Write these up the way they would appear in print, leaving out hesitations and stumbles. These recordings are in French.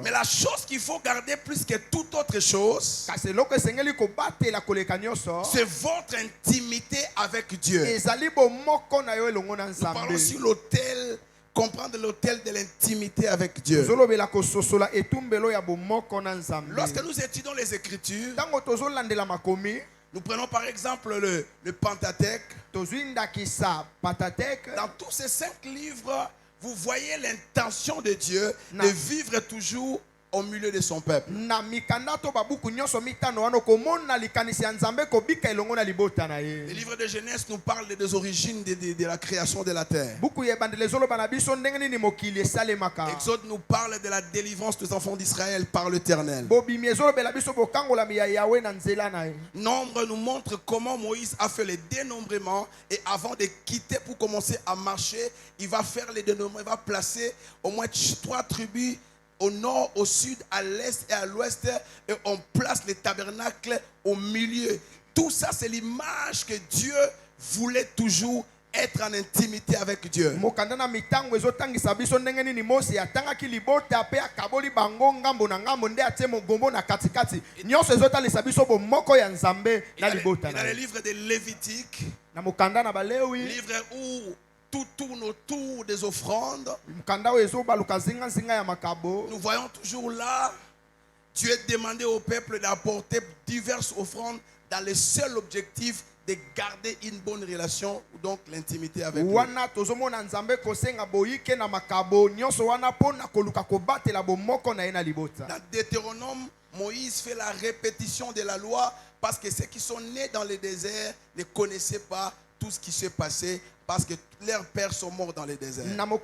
Mais la chose qu'il faut garder plus que toute autre chose, c'est votre intimité avec Dieu. Nous parlons sur l'autel, comprendre l'autel de l'intimité avec Dieu. Lorsque nous étudions les Écritures, nous prenons par exemple le Pentateuque. Dans tous ces 5 livres, vous voyez l'intention de Dieu de vivre toujours au milieu de son peuple. Le livre de Genèse nous parle des origines de la création de la terre. Exode nous parle de la délivrance des enfants d'Israël par l'Éternel. Nombre nous montre comment Moïse a fait le dénombrement, et avant de quitter pour commencer à marcher, il va faire le dénombrement, il va placer au moins 3 tribus au nord, au sud, à l'est et à l'ouest, et on place les tabernacles au milieu. Tout ça, c'est l'image que Dieu voulait toujours être en intimité avec Dieu. Et dans le livre de Lévitique, livre où tout tourne autour des offrandes, nous voyons toujours là, Dieu demandait au peuple d'apporter diverses offrandes dans le seul objectif de garder une bonne relation, donc l'intimité avec lui. Dans Deutéronome, Moïse fait la répétition de la loi parce que ceux qui sont nés dans le désert ne connaissaient pas tout ce qui s'est passé, parce que leurs pères sont morts dans le désert. Donc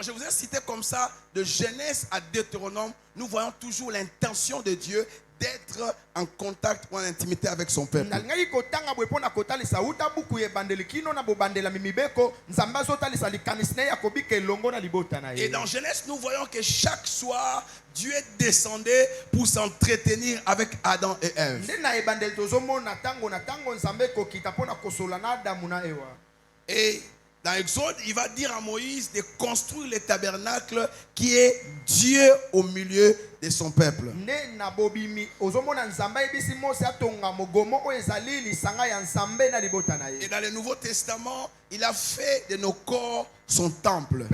je vous ai cité comme ça, de Genèse à Deutéronome, nous voyons toujours l'intention de Dieu d'être en contact ou en intimité avec son peuple. Et dans Genèse, nous voyons que chaque soir, Dieu descendait pour s'entretenir avec Adam et Ève. Et dans Exode, il va dire à Moïse de construire le tabernacle qui est Dieu au milieu de son peuple. Et dans le Nouveau Testament, il a fait de nos corps son temple.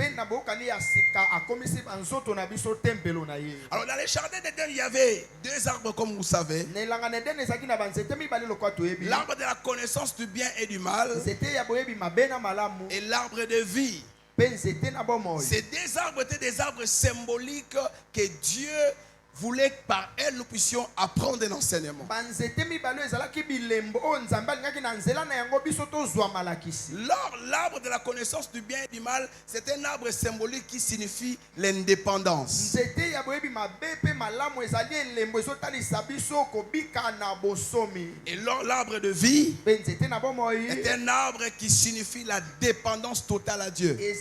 Alors dans les jardins d'Éden, il y avait 2 arbres comme vous savez. L'arbre de la connaissance du bien et du mal et l'arbre de vie. Ces 2 arbres étaient des arbres symboliques que Dieu voulait que par elle nous puissions apprendre un enseignement. L'arbre de la connaissance du bien et du mal, c'est un arbre symbolique qui signifie l'indépendance. Et l'arbre de vie est un arbre qui signifie la dépendance totale à Dieu. Et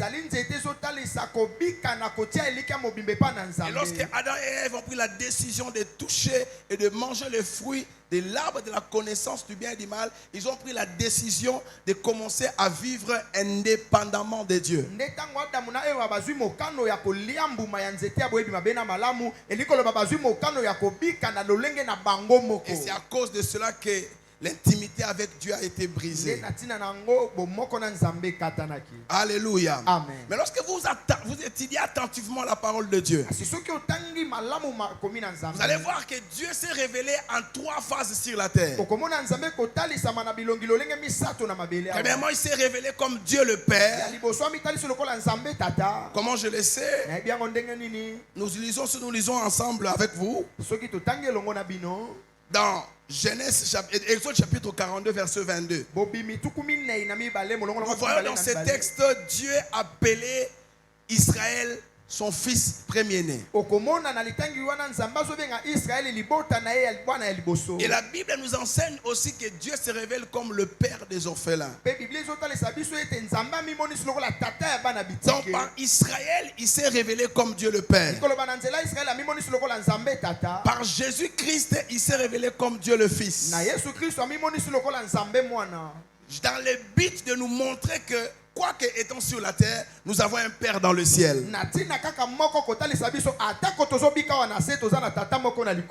lorsque Adam et Ève ont pris la décision de toucher et de manger les fruits de l'arbre de la connaissance du bien et du mal, ils ont pris la décision de commencer à vivre indépendamment de Dieu. Et c'est à cause de cela que l'intimité avec Dieu a été brisée. Alléluia. Amen. Mais lorsque vous étudiez attentivement la parole de Dieu, vous allez voir que Dieu s'est révélé en 3 phases sur la terre. Premièrement, il s'est révélé comme Dieu le Père. Comment je le sais? Nous lisons ensemble avec vous dans Genèse, Exode chapitre 42, verset 22. Nous voyons dans ce texte, Dieu appelait Israël son fils premier-né. Et la Bible nous enseigne aussi que Dieu se révèle comme le père des orphelins. Donc par Israël, il s'est révélé comme Dieu le Père. Par Jésus-Christ, il s'est révélé comme Dieu le Fils. Dans le but de nous montrer que quoique étant sur la terre, nous avons un Père dans le ciel.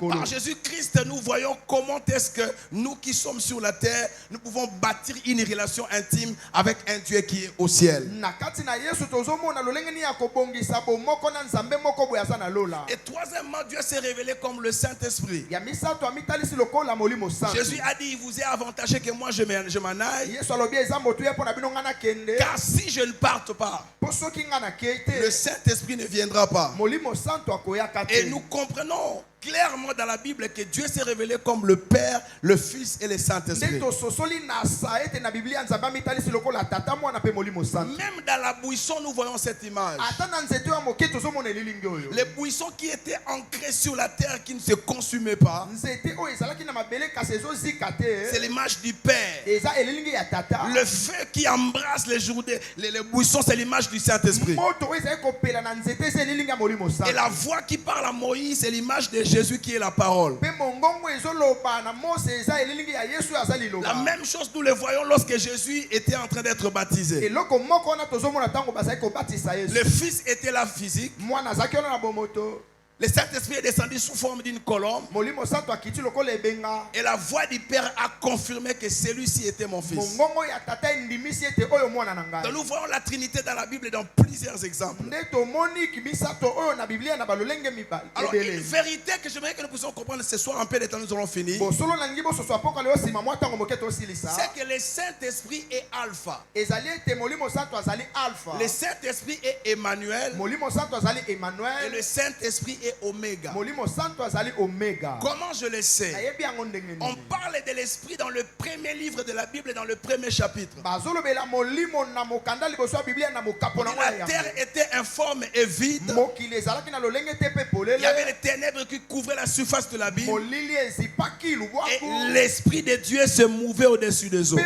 Par Jésus-Christ, nous voyons comment est-ce que nous qui sommes sur la terre, nous pouvons bâtir une relation intime avec un Dieu qui est au ciel. Et troisièmement, Dieu s'est révélé comme le Saint-Esprit. Jésus a dit, il vous est avantagé que moi je m'en aille. Car si je ne parte pas, le Saint-Esprit ne viendra pas. Et nous comprenons clairement dans la Bible que Dieu s'est révélé comme le Père, le Fils et le Saint-Esprit. Même dans la buisson, nous voyons cette image. Les buissons qui étaient ancrés sur la terre, qui ne se consumaient pas, c'est l'image du Père. Le feu qui embrasse les buissons, c'est l'image du Saint-Esprit. Et la voix qui parle à Moïse, c'est l'image de Jésus qui est la parole. La même chose nous le voyons lorsque Jésus était en train d'être baptisé. Le Fils était la physique. Le Saint-Esprit est descendu sous forme d'une colombe. Et la voix du Père a confirmé que celui-ci était mon fils. Donc nous voyons la Trinité dans la Bible dans plusieurs exemples. Alors une vérité que j'aimerais que nous puissions comprendre ce soir, un peu de temps nous aurons fini. C'est que le Saint-Esprit est alpha. Le Saint-Esprit est Emmanuel. Et le Saint-Esprit est Oméga. Comment je le sais? On parle de l'Esprit dans le premier livre de la Bible, dans le premier chapitre. La terre était informe et vide. Il y avait les ténèbres qui couvraient la surface de la Bible. Et l'Esprit de Dieu se mouvait au-dessus des eaux.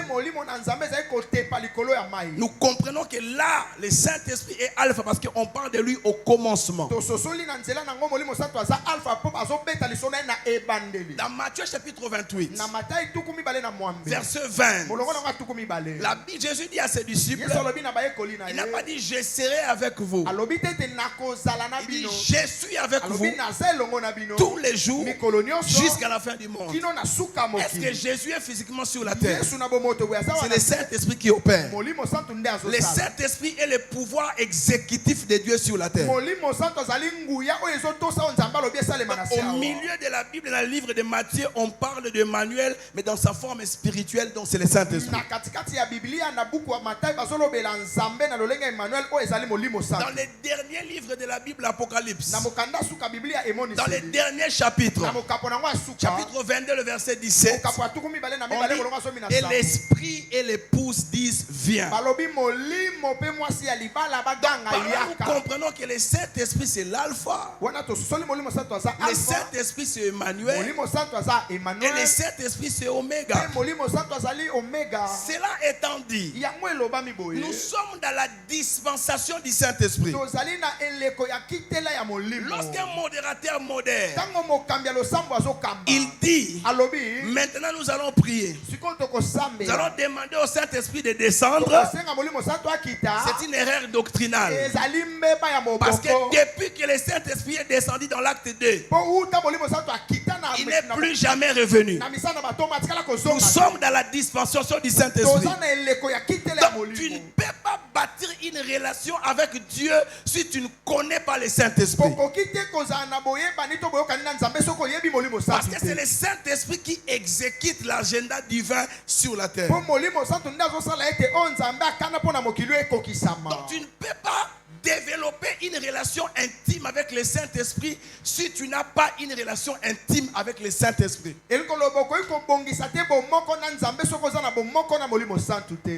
Nous comprenons que là, le Saint-Esprit est alpha parce qu'on parle de lui au commencement. Dans Matthieu chapitre 28, verset 20, Jésus dit à ses disciples, il n'a pas dit je serai avec vous. Il dit je suis avec vous tous les jours jusqu'à la fin du monde. Est-ce que Jésus est physiquement sur la terre? C'est le Saint-Esprit qui opère. Le Saint-Esprit est le pouvoir exécutif de Dieu sur la terre. Au milieu de la Bible, dans le livre de Matthieu, on parle d'Emmanuel, mais dans sa forme spirituelle, donc c'est le Saint-Esprit. Dans les derniers livres de la Bible, l'Apocalypse, dans les derniers chapitres, chapitre 22, le verset 17, on dit, et l'Esprit et l'épouse disent viens. Donc, nous comprenons que le Saint-Esprit c'est l'alpha. Le Saint-Esprit c'est Emmanuel. Et le Saint-Esprit c'est Oméga. Cela étant dit, nous sommes dans la dispensation du Saint-Esprit. Lorsqu'un modérateur modère, il dit, maintenant nous allons prier. Nous allons demander au Saint-Esprit de descendre. C'est une erreur doctrinale. Parce que depuis que le Saint-Esprit est descendu dans l'acte 2, il n'est plus jamais revenu. Nous sommes dans la dispensation du Saint-Esprit. Donc tu ne peux pas bâtir une relation avec Dieu si tu ne connais pas le Saint-Esprit. Parce que c'est le Saint-Esprit qui exécute l'agenda divin sur la terre. Donc tu ne peux pas développer une relation intime avec le Saint-Esprit si tu n'as pas une relation intime avec le Saint-Esprit.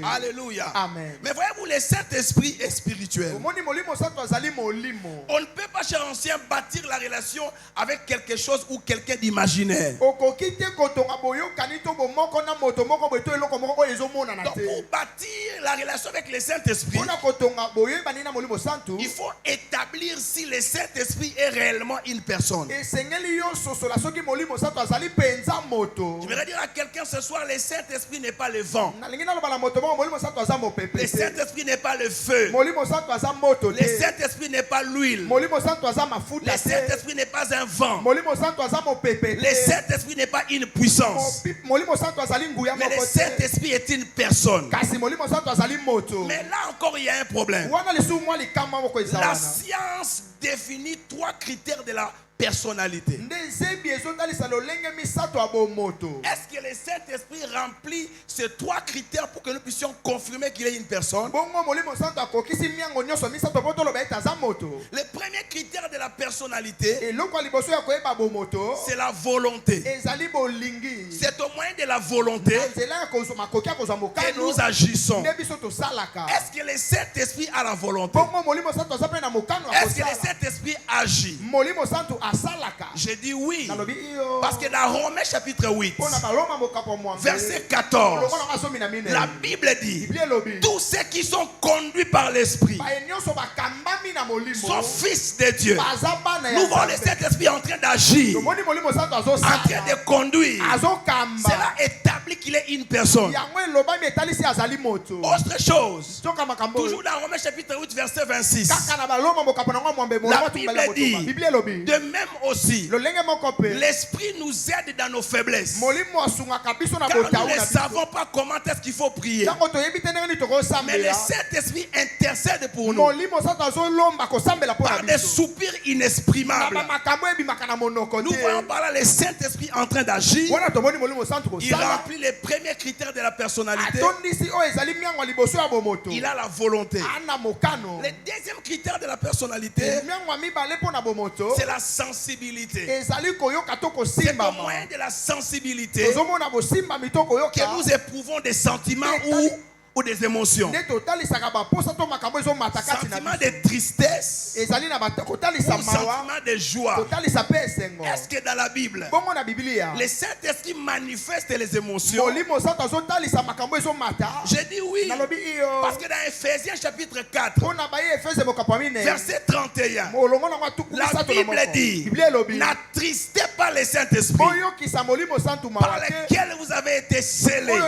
Alléluia. Amen. Mais voyez-vous, le Saint-Esprit est spirituel. On ne peut pas, cher ancien, bâtir la relation avec quelque chose ou quelqu'un d'imaginaire. Donc, pour bâtir la relation avec le Saint-Esprit, il faut établir si le Saint-Esprit est réellement une personne. Je voudrais dire à quelqu'un ce soir, le Saint-Esprit n'est pas le vent. Le Saint-Esprit n'est pas le feu. Le Saint-Esprit n'est pas l'huile. Le Saint-Esprit n'est pas un vent. Le Saint-Esprit n'est pas une puissance. Mais le Saint-Esprit est une personne. Mais là encore, il y a un problème. La science définit 3 critères de la personnalité. Est-ce que le Saint-Esprit remplit ces 3 critères pour que nous puissions confirmer qu'il est une personne? Le premier critère de la personnalité, c'est la volonté. C'est au moyen de la volonté que nous agissons. Est-ce que le Saint-Esprit a la volonté? Est-ce que le Saint-Esprit agit? J'ai dit oui. Parce que dans Romains chapitre 8, verset 14, la Bible dit: tous ceux qui sont conduits par l'Esprit sont fils de Dieu. Nous voyons le Saint-Esprit en train d'agir, en train de conduire. Cela établit qu'il est une personne. Autre chose, toujours dans Romains chapitre 8, verset 26, la Bible dit: de même aussi, l'Esprit nous aide dans nos faiblesses, car nous ne savons pas comment est-ce qu'il faut prier. Mais le Saint-Esprit intercède pour nous par des soupirs inexprimables. Nous voyons par là le Saint-Esprit en train d'agir. Il remplit les premiers critères de la personnalité. Il a la volonté. Le deuxième critère de la personnalité, c'est la sensibilité. C'est au moyen de la sensibilité que nous éprouvons des sentiments ou des émotions. Sentiment de tristesse ou sentiment de joie. Est-ce que dans la Bible, le Saint-Esprit manifeste les émotions? J'ai dit oui. Parce que dans Ephésiens chapitre 4, verset 31, la Bible dit: n'attristez pas le Saint-Esprit par lequel vous avez été scellés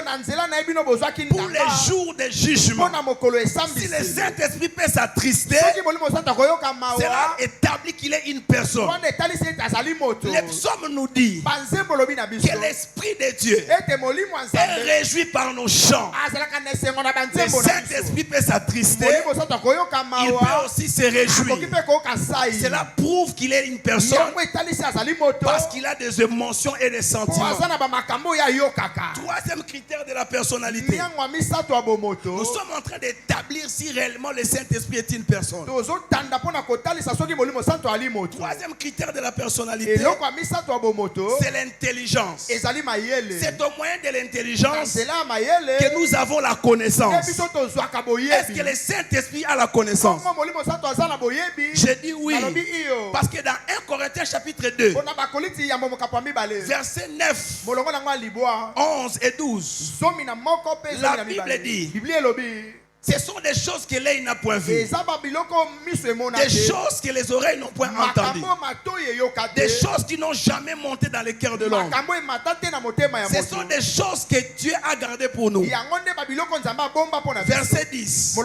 pour les jours de jugement. Si le Saint-Esprit peut s'attrister, cela établit qu'il est une personne. Le psaume nous dit que l'Esprit de Dieu est réjoui par nos chants. Le Saint-Esprit peut s'attrister, il peut aussi se réjouir. Cela prouve qu'il est une personne parce qu'il a des émotions et des sentiments. Troisième critère de la personnalité, nous sommes en train d'établir si réellement le Saint-Esprit est une personne. Troisième critère de la personnalité, c'est l'intelligence. C'est au moyen de l'intelligence que nous avons la connaissance. Est-ce que le Saint-Esprit a la connaissance? J'ai dit oui. Parce que dans 1 Corinthiens chapitre 2, verset 9, 11 et 12, la Bible dit: ce sont des choses que l'œil n'a point vues, des choses que les oreilles n'ont point entendues, des choses qui n'ont jamais monté dans le cœur de l'homme. Ce sont des choses que Dieu a gardées pour nous. Verset 10.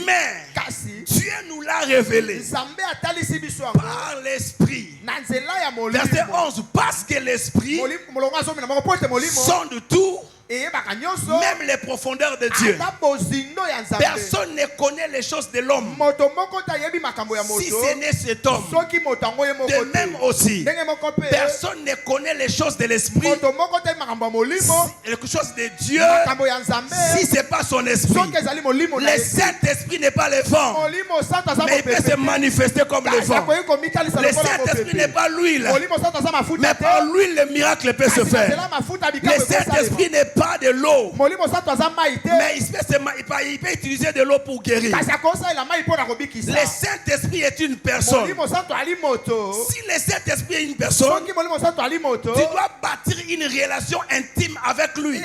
Mais Dieu nous l'a révélé par l'Esprit. Verset 11. Parce que l'Esprit sonde tout, même les profondeurs de Dieu. Personne ne connaît les choses de l'homme, si ce n'est cet homme. De même aussi, personne ne connaît les choses de l'esprit, les choses de Dieu, si ce n'est pas son esprit. Le Saint-Esprit n'est pas le vent, mais il peut se manifester comme le vent. Le Saint-Esprit n'est pas l'huile, mais par l'huile le miracle peut se faire. Le Saint-Esprit n'est pas de l'eau, mais il peut utiliser de l'eau pour guérir. Le Saint-Esprit est une personne. Si le Saint-Esprit est une personne, tu dois bâtir une relation intime avec lui.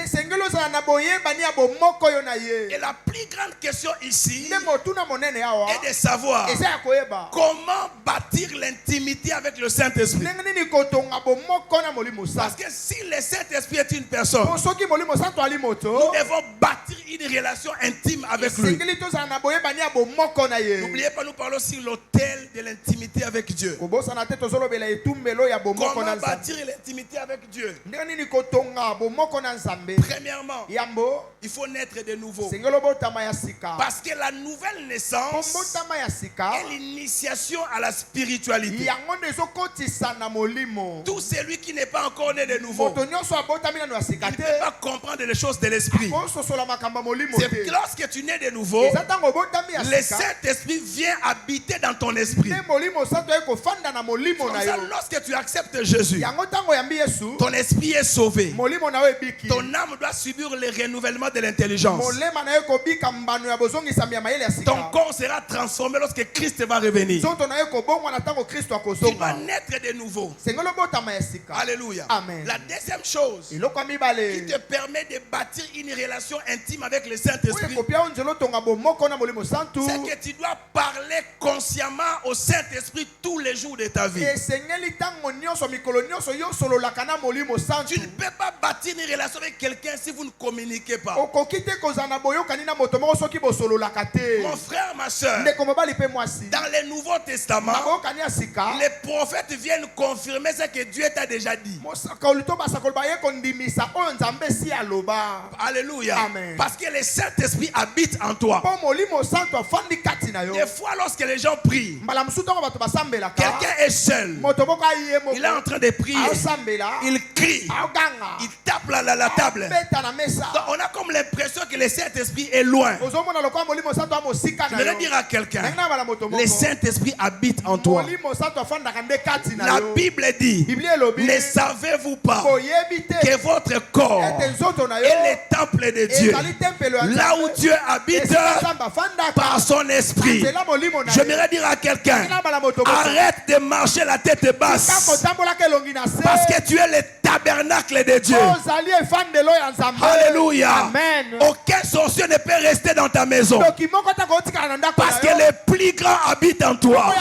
Et la plus grande question ici est de savoir comment bâtir l'intimité avec le Saint-Esprit. Parce que si le Saint-Esprit est une personne, nous devons bâtir une relation intime avec lui. N'oubliez pas, nous parlons sur l'autel de l'intimité avec Dieu. Comment bâtir l'intimité avec Dieu? Premièrement, il faut naître de nouveau. Parce que la nouvelle naissance est l'initiation à la spiritualité. Tout celui qui n'est pas encore né de nouveau, il ne peut pas comprendre les choses de l'esprit. C'est que lorsque tu nais de nouveau, le Saint-Esprit vient habiter dans ton esprit. Comme ça, lorsque tu acceptes Jésus, ton esprit est sauvé. Ton âme doit subir le renouvellement de l'intelligence. Ton corps sera transformé lorsque Christ va revenir. Tu vas naître de nouveau. Alléluia. Amen. La deuxième chose qui te permet de bâtir une relation intime avec le Saint-Esprit, c'est que tu dois parler consciemment au Saint-Esprit tous les jours de ta vie. Tu ne peux pas bâtir une relation avec quelqu'un si vous ne communiquez pas. Mon frère, ma soeur, dans le Nouveau Testament, les prophètes viennent confirmer ce que Dieu t'a déjà dit. Alléluia. Amen. Parce que le Saint-Esprit habite en toi. Des fois, lorsque les gens prient, quelqu'un est seul, il est en train de prier, il crie, il tape la table. Donc, on a comme l'impression que le Saint-Esprit est loin. Je voudrais dire à quelqu'un, le Saint-Esprit habite en toi. La Bible dit, ne savez-vous pas que votre corps est le temple de Dieu, là où Dieu habite par son esprit? J'aimerais dire à quelqu'un, arrête de marcher la tête basse, parce que tu es le tabernacle de Dieu. Alléluia. Amen. Aucun sorcier ne peut rester dans ta maison, parce que le plus grand habite en toi.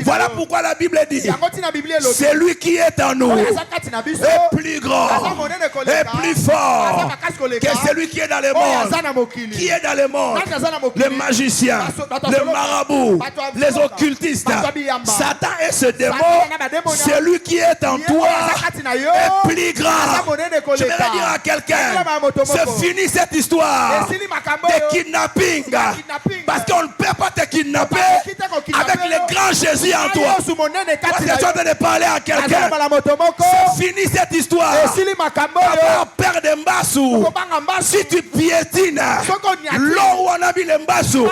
Voilà pourquoi la Bible dit, celui qui est en nous est plus grand, est plus fort que celui qui est dans le monde. Qui est dans le monde? Les magiciens, les marabouts, les occultistes, Satan et ce démon. Celui qui est en toi est plus grand. Je vais dire à quelqu'un, c'est fini cette histoire de kidnapping, parce qu'on ne peut pas te kidnapper avec le grand Jésus en toi. Parce que tu es en train de parler à quelqu'un, c'est fini cette histoire. Avoir peur de Mbassou, si tu piétines l'eau où on a mis le Mbassou,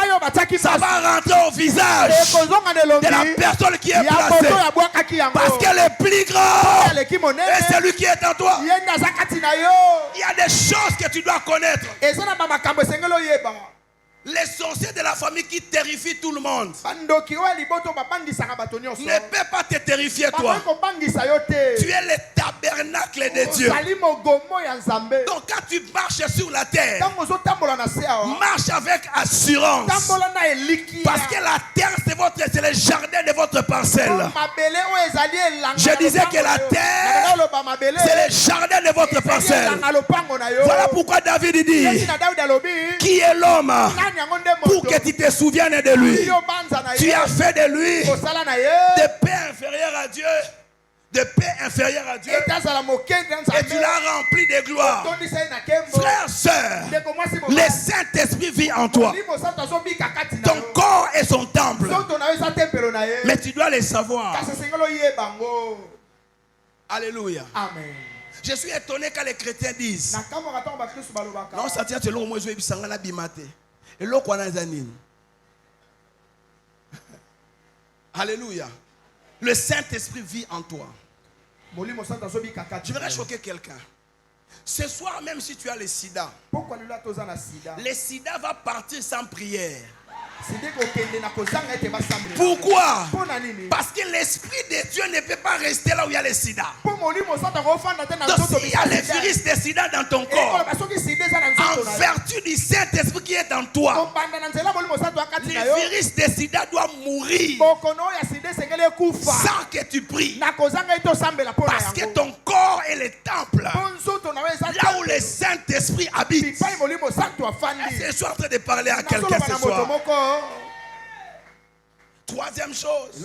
ça va rentrer au visage de la personne qui est placée, parce qu'elle est plus grande et celui qui est en toi. Il y a des choses que tu dois connaître. Les sorciers de la famille qui terrifient tout le monde ne peuvent pas te terrifier toi. Tu es le tabernacle de Dieu. Donc quand tu marches sur la terre, marche avec assurance. Parce que la terre c'est le jardin de votre parcelle. Je disais que la terre c'est le jardin de votre parcelle. Voilà pourquoi David dit, qui est l'homme pour que tu te souviennes de lui? Tu as fait de lui des pères inférieurs à Dieu, de paix inférieure à Dieu et tu l'as rempli de gloire. Frère, sœur, le Saint-Esprit vit en toi. Ton corps est son temple. Mais tu dois le savoir. Alléluia. Amen. Je suis étonné quand les chrétiens disent non, ça tient selon moi, je vais vous bimate. Et l'autre, on a des animes. Alléluia. Le Saint-Esprit vit en toi. Je voudrais choquer quelqu'un. Ce soir, même si tu as le sida, le sida va partir sans prière. Pourquoi? Parce que l'Esprit de Dieu ne peut pas rester là où il y a le sida. Donc s'il y a le virus de sida dans ton corps, en vertu du Saint-Esprit qui est en toi, le virus de sida doit mourir sans que tu pries. Parce que ton corps est le temple là où le Saint-Esprit habite. Est-ce que je suis en train de parler à quelqu'un ce soir? Troisième chose.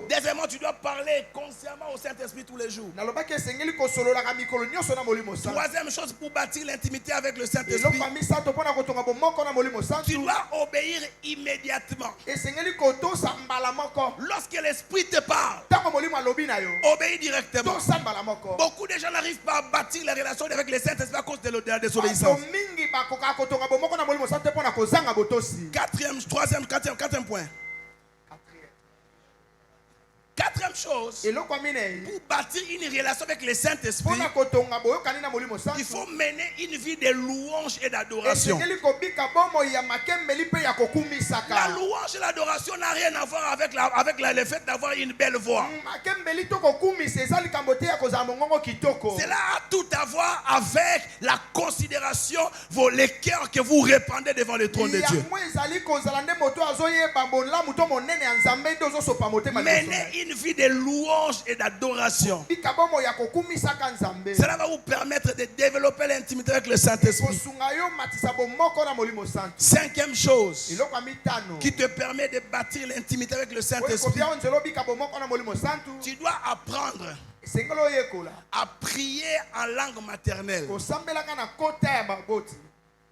Deuxièmement, tu dois parler consciemment au Saint-Esprit tous les jours. Troisième chose, pour bâtir l'intimité avec le Saint-Esprit, tu dois obéir immédiatement. Lorsque l'Esprit te parle, obéis directement. Beaucoup de gens n'arrivent pas à bâtir les relations avec le Saint-Esprit à cause de la désobéissance. Quatrième point. Quatrième chose, pour bâtir une relation avec le Saint-Esprit, il faut mener une vie de louange et d'adoration. La louange et l'adoration n'a rien à voir avec le fait d'avoir une belle voix. Cela a tout à voir avec la considération, les cœurs que vous répandez devant le trône de Dieu. Menez une vie de louange et d'adoration. Cela va vous permettre de développer l'intimité avec le Saint-Esprit. Cinquième chose qui te permet de bâtir l'intimité avec le Saint-Esprit, tu dois apprendre à prier en langue maternelle.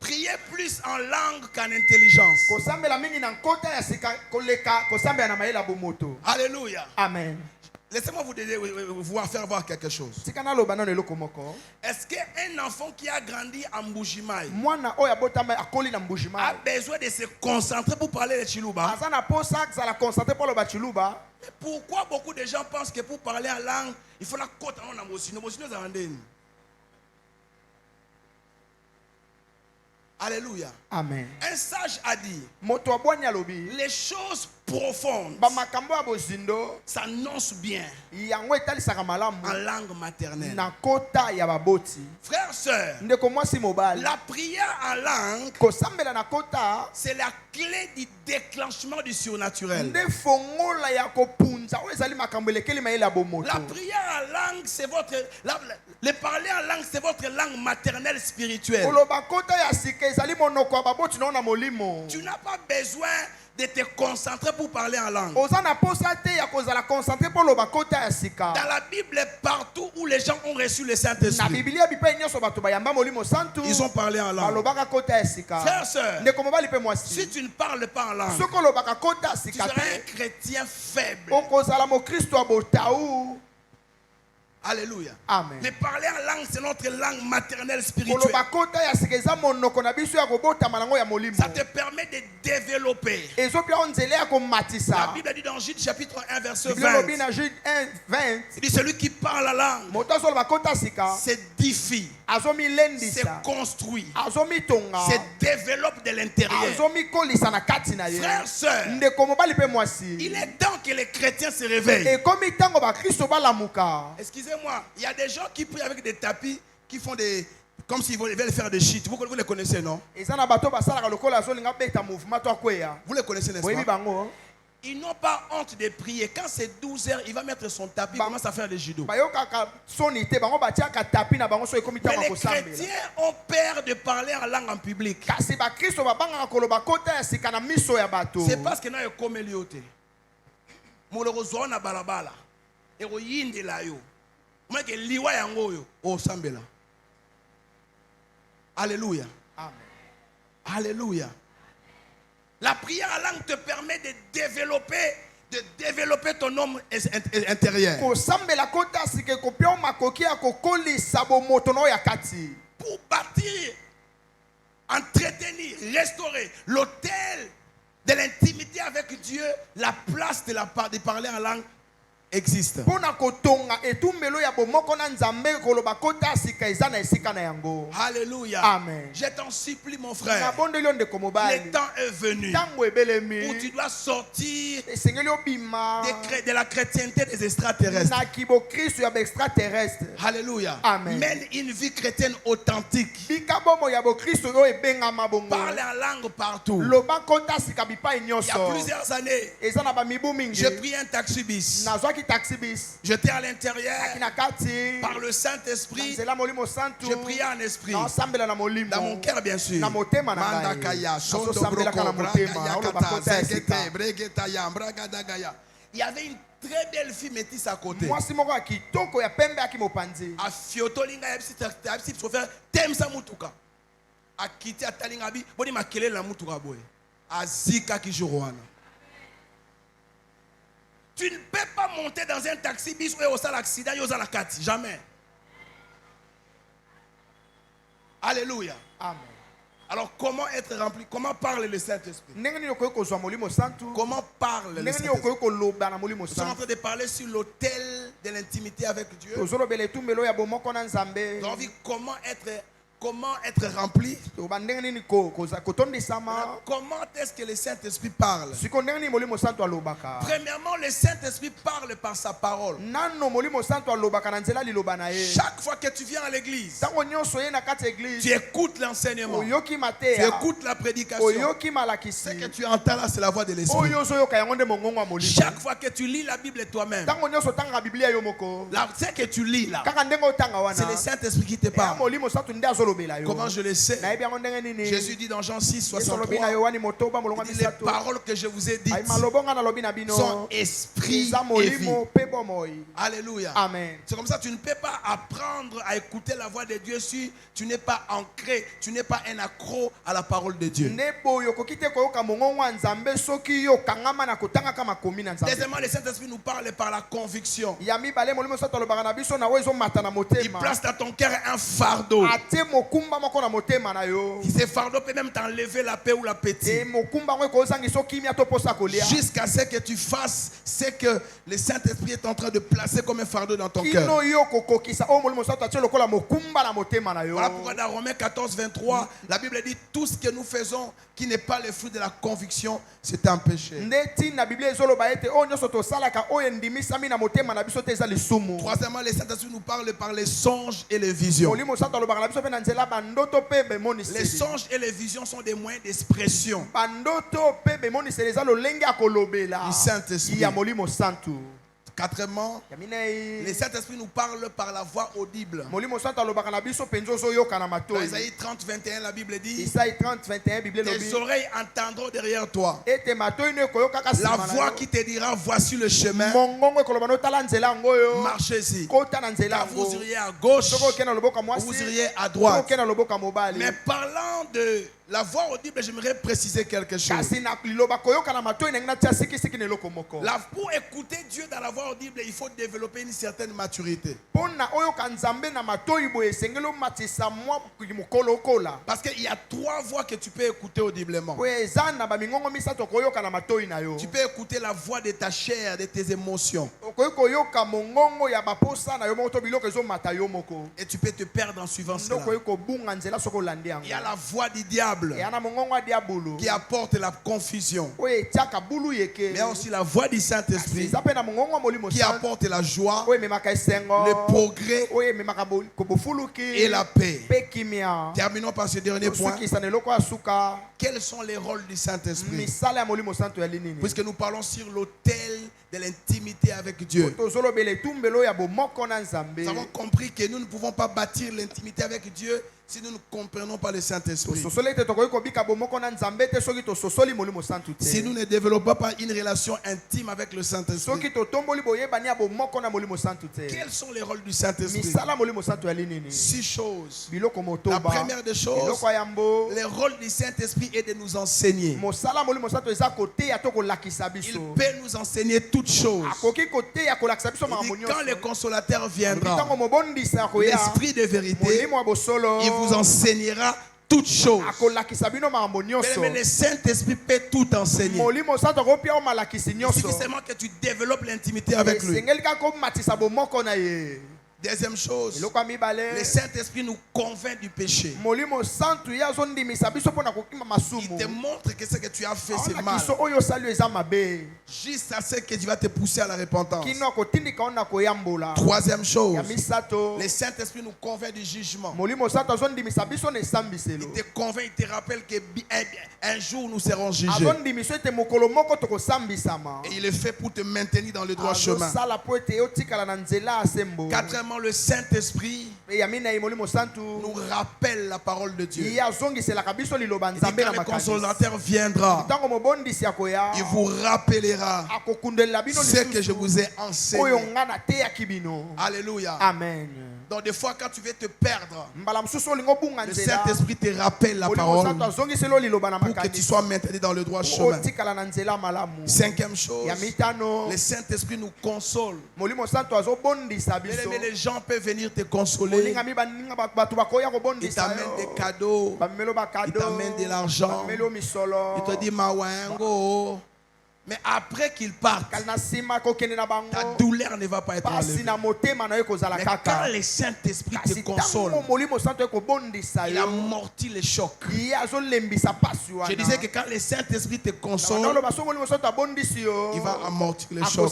Prier plus en langue qu'en intelligence. Alléluia. Amen. Laissez-moi vous faire voir quelque chose. Est-ce qu'un enfant qui a grandi en Mbujimaï a besoin de se concentrer pour parler le Chiluba? Mais pourquoi beaucoup de gens pensent que pour parler en langue, il faut la côte en Mosino? Alléluia. Amen. Un sage a dit, les choses profondes s'annoncent bien en langue maternelle. Frères, sœurs, la prière en langue, c'est la clé du déclenchement du surnaturel. La prière en langue, c'est votre... Le parler en langue, c'est votre langue maternelle spirituelle. Tu n'as pas besoin de te concentrer pour parler en langue. Dans la Bible, partout où les gens ont reçu le Saint-Esprit, ils ont parlé en langue. Frères, sœurs, si tu ne parles pas en langue, tu seras un chrétien faible. Alléluia. Amen. Mais parler en langue, c'est notre langue maternelle spirituelle. Ça te permet de développer. La Bible dit dans Jude chapitre 1 verset 20. Il dit celui qui parle la langue s'édifie, se construit, se développe de l'intérieur. Frères, sœurs, il est temps que les chrétiens se réveillent. Excusez-moi, il y a des gens qui prient avec des tapis qui font des... comme s'ils veulent faire des shit. Vous les connaissez, non? Vous les connaissez, n'est-ce pas? Ils n'ont pas honte de prier. Quand c'est 12 heures, il va mettre son tapis, il commence à faire des judo. Mais les chrétiens ont peur de parler en langue en public. C'est parce que nous sommes comme Eliote. Malheureusement, on a balabala. ekoyindela yo. Moi que liwa yango yo osambela. Alléluia. Amen. Alléluia. La prière en langue te permet de développer ton homme intérieur. Ko sambela kota sike ko pio makoki akokoli sabo motono ya kati. Pour bâtir, entretenir, restaurer l'autel de l'intimité avec Dieu, la place de parler en langue existe. Pona kotonga etumbelo ya bomoko na nzambe koloba kota sika ezana esika na yango. Alléluia. Amen. Je t'en supplie mon frère. Na bondeli onde ko mobali. Le temps est venu Tango ebelemi. où tu dois sortir Esengeli obima. de la chrétienté des extraterrestres. Na kibo Kristo ya extraterrestre. Alléluia. Amen. Mène une vie chrétienne authentique. Bika bomo ya bo Kristo yo ebengama bongo. Parle en langue partout. Loba kota sika bipa Il y a nyonso. plusieurs années, Ezana ba mibu mingi. j'ai pris un taxi bis. Nazwaki taxi bis. J'étais à l'intérieur. Akina kati. Par le Saint-Esprit, Nzela molimo santu. je priais en esprit. Na sambela na molimo. Dans mon cœur, bien sûr. Na motema na ngai. Mandakaya, Nazo sambela kana motema. Oloba kota ya sika. Il y avait une très belle fille métisse à côté. Mwasi moko ya kitoko ya pembe aki mopanzi. A fiotolinga ya bisi chauffeur temsa mutuka. A kiti a talinga bi boni makele la mutuka boy. A zika ki jourwana. Tu ne peux pas monter dans un taxi bis où il y a un accident, il y a un kati. Jamais. Alléluia. Amen. Alors comment être rempli? Comment parle le Saint-Esprit? Ndenge nini okoki kozwa molimo santu? Comment parle le Ndenge nini Saint-Esprit? okoki koloba na molimo Nous sommes en santu? train de parler sur l'autel de l'intimité avec Dieu. Tozolobela etumbelo ya bomoko na nzambe. Nous avons vu comment être rempli. Toba ndenge nini kotondisama. Comment est-ce que le Saint-Esprit parle? Siko ndenge nini molimo santu alobaka. Premièrement, le Saint-Esprit parle par sa parole. Nano molimo santu alobaka na nzela liloba na ye. Chaque fois que tu viens à l'église, Tango nyonso ye na kati ya tu église. écoutes l'enseignement, Oyoki tu mateya. écoutes la prédication. Oyoki Ce que malakisi. tu entends là, c'est la voix de l'Esprit. Oyo zoyoka yango nde mongongo ya molimo. Chaque fois que tu lis la Bible toi-même, Tango nyonso tanga Biblia yo moko. là, ce que tu lis là, Kaka ndenge otanga wana. c'est le Saint-Esprit qui te Ya parle. molimo santu nde azolobela yo. Comment je le sais? Na yebi yango ndenge nini. Jésus dit dans Jean 6, Yesu alobi na 63, Yohani motoba molongo il dit, les misato. paroles que je vous ai dites Ay malobonga na lobi na bino. sont esprit Eza et vie. molimo pe bomoi. Alléluia. Amen. C'est comme ça, tu ne peux pas apprendre à écouter la voix de Dieu si tu n'es pas ancré, tu n'es pas un accro à la parole de Dieu. Nebo yokoki te koyoka mongongo ya nzambe soki yo kangama na kotanga kama komi na nzambe. Deuxièmement, le Saint-Esprit nous parle par la conviction. Ya mibale molimo santu alobaka na biso na oyo ezomata na Il motema. place dans ton cœur un fardeau. Atie mokumba moko na motema na yo. Ce fardeau peut même t'enlever la paix ou E l'appétit. mokumba ngo ekozangisa okimia to posa kolia. Jusqu'à ce que tu fasses ce que le Saint-Esprit est en train de placer comme un fardeau dans ton cœur. Kino yo kokokisa o molimo santu atie lokola mokumba na motema na yo. Voilà pourquoi dans Romains 14, 23, la Bible dit tout ce que nous faisons qui n'est pas le fruit de la conviction, c'est un péché. Ndeti na Biblia ezoloba ete o nyonso tosalaka oyo endimisami na motema na biso te eza lisumu. Troisièmement, le Saint-Esprit nous parle par les songes et les visions. Molimo santu alobaka na biso pe na nzela bandoto pe bemoniseli. Les songes et les visions sont des moyens d'expression. Bandoto pe bemoniseli eza lolenge ya kolobela. Du Saint-Esprit. Ya molimo santu. Quatrièmement, Ya minei. le Saint-Esprit nous parle par la voix audible. Molimo santu alobaka na biso penzo ozoyoka na Dans matoi. Isaïe 30, 21, la Bible dit Isaïe 30, 21, Bible tes lobi. oreilles entendront derrière toi Ete matoi ne koyoka ka la sima na voix yo. qui te dira voici le chemin, Mongongo ekoloba no tala nzela ngo yo. marchez-y. Kota na nzela Car vous ngo. iriez à gauche, Soko okena loboka mwasi. vous iriez à Soko droite. okena loboka mobali. Mais parlant de la voix audible, j'aimerais préciser quelque chose. Kasi na liloba koyoka na matoi ndenge na tia siki na eloko moko. Pour écouter Dieu dans la voix audible, il faut développer une certaine maturité. Pona oyoka nzambe na matoi boye sengelo matisa mwa mokolo kola. Parce qu'il y a trois voix que tu peux écouter audiblement. Boye eza na ba mingongo misato koyoka na matoi na yo. Tu peux écouter la voix de ta chair, de tes émotions. Okoki koyoka mongongo ya baposa na yo moko to biloko ezomata yo moko. Et tu peux te perdre en suivant cela. Ndoko yoko bunga nzela soko landi yango. Il y a la voix du diable Et ana mongongo ya diabolo. qui apporte la confusion. Oye tiaka bulu yeke. Mais il y a aussi la voix du Saint-Esprit Eza pe na mongongo ya molimo qui santu. apporte la joie, Oye memaka esengo. le progrès Oye memaka kobofuluki. et la paix. Pe kimia. Terminons par ce dernier point. Suki sana eloko asuka. Quels sont les rôles du Saint-Esprit? Misala ya molimo santu ya linini. Puisque nous parlons sur l'autel de l'intimité avec Dieu. Tozolobele tumbelo ya bomoko na nzambe. Nous avons compris que nous ne pouvons pas bâtir l'intimité avec Dieu si nous ne comprenons pas le Saint-Esprit, si nous ne développons pas une relation intime avec le Saint-Esprit, quels sont les rôles du Saint-Esprit? 6 choses. La première des choses, le rôle du Saint-Esprit est de nous enseigner. Il peut nous enseigner toutes choses. Il dit, quand le consolateur viendra, l'Esprit de vérité, il vous enseignera toutes choses. Mais le Saint-Esprit peut tout enseigner. Il suffit seulement que tu développes l'intimité avec lui. Deuxième chose, le Saint-Esprit nous convainc du péché. Il te montre que ce que tu as fait, c'est mal. Juste à ce que tu vas te pousser à la repentance. Troisième chose, le Saint-Esprit nous convainc du jugement. Il te convainc, il te rappelle qu'un jour nous serons jugés. Et il est fait pour te maintenir dans le droit chemin. Quatrièmement, le Saint-Esprit nous rappelle la parole de Dieu. Et quand le consolateur viendra, il vous rappellera ce que je vous ai enseigné. Alléluia. Amen. Donc des fois quand tu veux te perdre, le Saint-Esprit te rappelle la parole pour que tu sois maintenu dans le droit chemin. Cinquième chose, le Saint-Esprit nous console. Les gens peuvent venir te consoler. Ils t'amènent des cadeaux, ils t'amènent de l'argent, ils te disent Mawango. Mais après qu'ils partent, ta douleur ne va pas être enlevée. Mais quand le Saint-Esprit te console, il amortit les chocs. Je disais que quand le Saint-Esprit te console, il va amortir les chocs.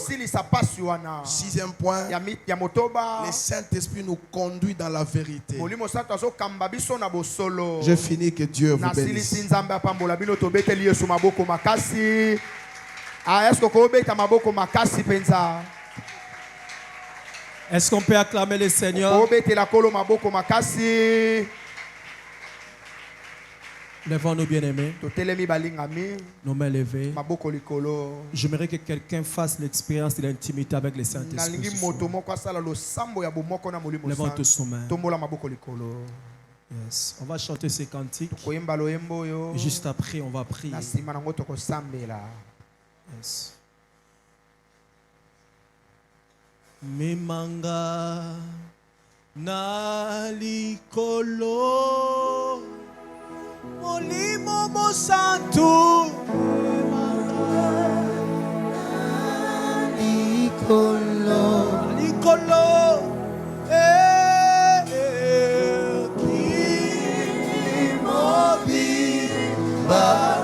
Sixième point, le Saint-Esprit nous conduit dans la vérité. Je finis, que Dieu vous bénisse. Est-ce qu'on peut acclamer le Seigneur? Lèvons-nous, bien-aimés. Nos mains levées. J'aimerais que quelqu'un fasse l'expérience de l'intimité avec le Saint-Esprit. Lèvons tous nos mains. Yes. On va chanter ces cantiques. Et juste après, on va prier. Yes. Memanga na likolo molimo mosantu likolo ki mobi ba